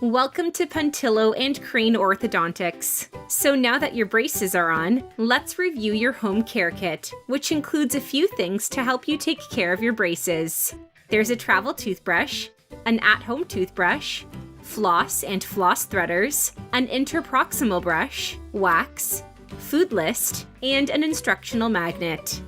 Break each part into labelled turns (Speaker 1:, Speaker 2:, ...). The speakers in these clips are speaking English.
Speaker 1: Welcome to Puntillo and Crane Orthodontics. So now that your braces are on, let's review your home care kit, which includes a few things to help you take care of your braces. There's a travel toothbrush, an at-home toothbrush, floss and floss threaders, an interproximal brush, wax, food list, and an instructional magnet.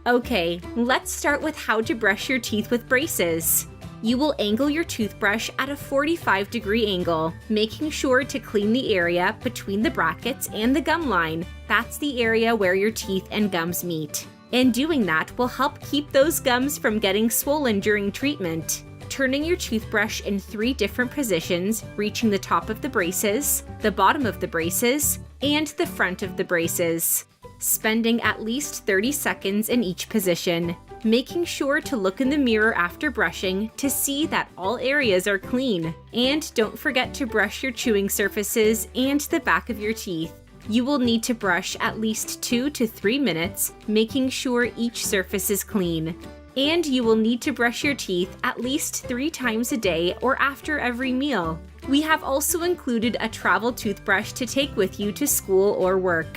Speaker 1: Okay, let's start with how to brush your teeth with braces. You will angle your toothbrush at a 45-degree angle, making sure to clean the area between the brackets and the gum line. That's the area where your teeth and gums meet. And doing that will help keep those gums from getting swollen during treatment. Turning your toothbrush in 3 different positions, reaching the top of the braces, the bottom of the braces, and the front of the braces. Spending at least 30 seconds in each position. Making sure to look in the mirror after brushing to see that all areas are clean. And don't forget to brush your chewing surfaces and the back of your teeth. You will need to brush at least 2 to 3 minutes, making sure each surface is clean. And you will need to brush your teeth at least 3 times a day or after every meal. We have also included a travel toothbrush to take with you to school or work.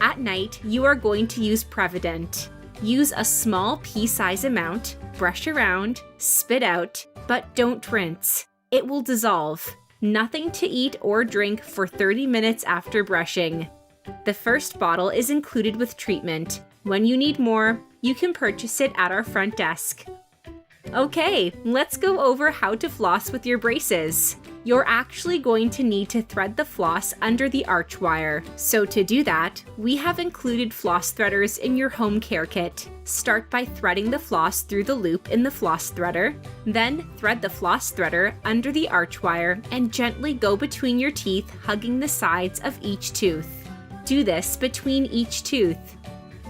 Speaker 1: At night, you are going to use Prevident. Use a small pea-size amount, brush around, spit out, but don't rinse. It will dissolve. Nothing to eat or drink for 30 minutes after brushing. The first bottle is included with treatment. When you need more, you can purchase it at our front desk. Okay, let's go over how to floss with your braces. You're actually going to need to thread the floss under the arch wire. So to do that, we have included floss threaders in your home care kit. Start by threading the floss through the loop in the floss threader, then thread the floss threader under the arch wire and gently go between your teeth, hugging the sides of each tooth. Do this between each tooth.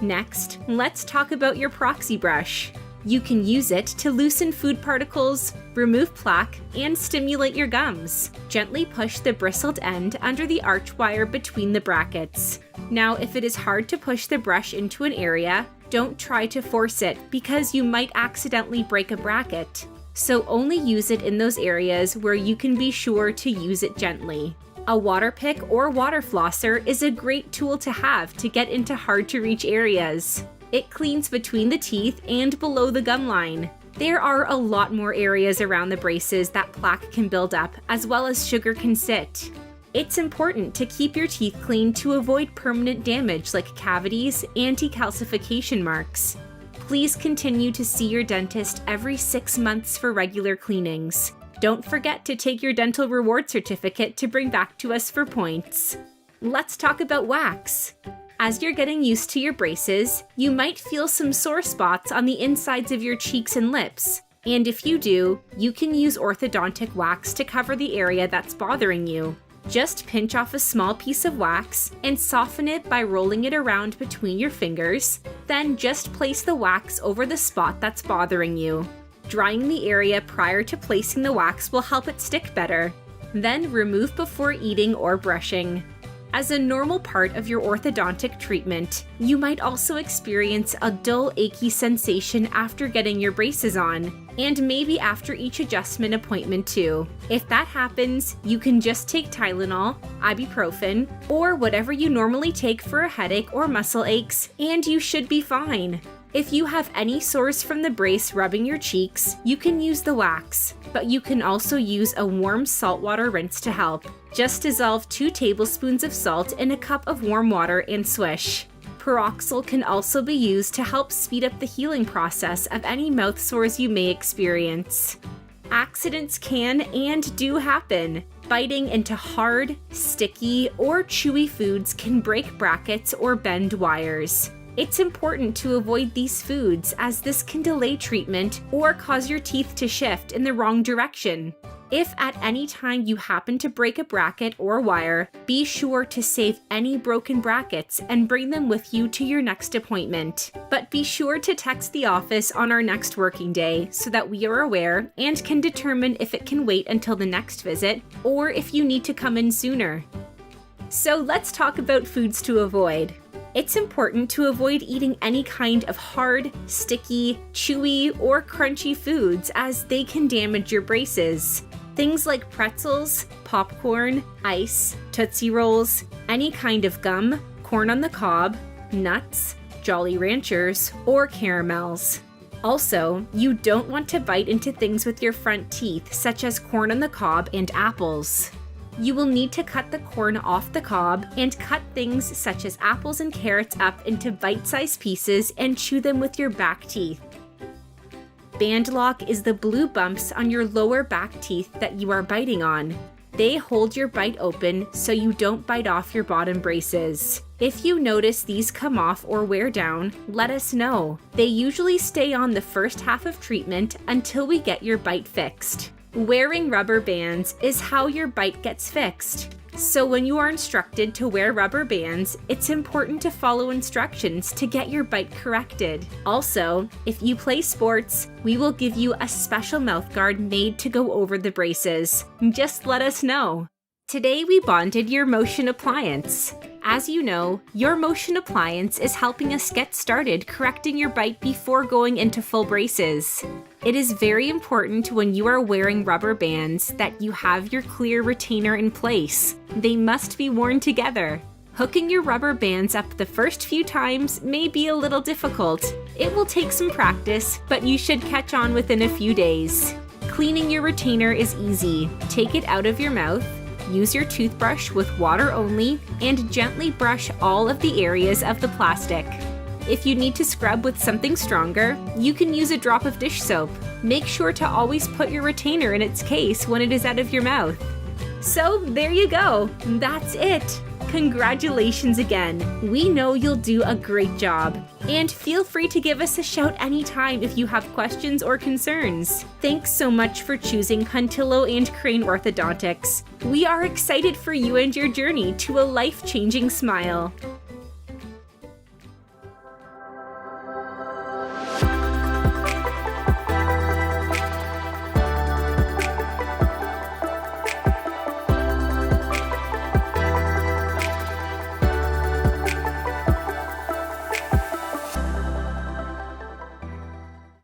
Speaker 1: Next, let's talk about your proxy brush. You can use it to loosen food particles, remove plaque, and stimulate your gums. Gently push the bristled end under the arch wire between the brackets. Now, if it is hard to push the brush into an area, don't try to force it because you might accidentally break a bracket. So only use it in those areas where you can be sure to use it gently. A water pick or water flosser is a great tool to have to get into hard-to-reach areas. It cleans between the teeth and below the gum line. There are a lot more areas around the braces that plaque can build up, as well as sugar can sit. It's important to keep your teeth clean to avoid permanent damage like cavities and decalcification marks. Please continue to see your dentist every 6 months for regular cleanings. Don't forget to take your dental reward certificate to bring back to us for points. Let's talk about wax. As you're getting used to your braces, you might feel some sore spots on the insides of your cheeks and lips. And if you do, you can use orthodontic wax to cover the area that's bothering you. Just pinch off a small piece of wax and soften it by rolling it around between your fingers. Then just place the wax over the spot that's bothering you. Drying the area prior to placing the wax will help it stick better. Then remove before eating or brushing. As a normal part of your orthodontic treatment, you might also experience a dull, achy sensation after getting your braces on, and maybe after each adjustment appointment too. If that happens, you can just take Tylenol, ibuprofen, or whatever you normally take for a headache or muscle aches, and you should be fine. If you have any sores from the brace rubbing your cheeks, you can use the wax, but you can also use a warm saltwater rinse to help. Just dissolve 2 tablespoons of salt in a cup of warm water and swish. Peroxyl can also be used to help speed up the healing process of any mouth sores you may experience. Accidents can and do happen. Biting into hard, sticky, or chewy foods can break brackets or bend wires. It's important to avoid these foods as this can delay treatment or cause your teeth to shift in the wrong direction. If at any time you happen to break a bracket or wire, be sure to save any broken brackets and bring them with you to your next appointment. But be sure to text the office on our next working day so that we are aware and can determine if it can wait until the next visit or if you need to come in sooner. So let's talk about foods to avoid. It's important to avoid eating any kind of hard, sticky, chewy, or crunchy foods as they can damage your braces. Things like pretzels, popcorn, ice, Tootsie Rolls, any kind of gum, corn on the cob, nuts, Jolly Ranchers, or caramels. Also, you don't want to bite into things with your front teeth, such as corn on the cob and apples. You will need to cut the corn off the cob and cut things such as apples and carrots up into bite-sized pieces and chew them with your back teeth. Band lock is the blue bumps on your lower back teeth that you are biting on. They hold your bite open so you don't bite off your bottom braces. If you notice these come off or wear down, let us know. They usually stay on the first half of treatment until we get your bite fixed. Wearing rubber bands is how your bite gets fixed. So when you are instructed to wear rubber bands, it's important to follow instructions to get your bite corrected. Also, if you play sports, we will give you a special mouthguard made to go over the braces. Just let us know. Today we bonded your motion appliance. As you know, your motion appliance is helping us get started correcting your bite before going into full braces. It is very important when you are wearing rubber bands that you have your clear retainer in place. They must be worn together. Hooking your rubber bands up the first few times may be a little difficult. It will take some practice, but you should catch on within a few days. Cleaning your retainer is easy. Take it out of your mouth. Use your toothbrush with water only and gently brush all of the areas of the plastic. If you need to scrub with something stronger, you can use a drop of dish soap. Make sure to always put your retainer in its case when it is out of your mouth. So there you go. That's it. Congratulations again. We know you'll do a great job. And feel free to give us a shout anytime if you have questions or concerns. Thanks so much for choosing Puntillo and Crane Orthodontics. We are excited for you and your journey to a life-changing smile.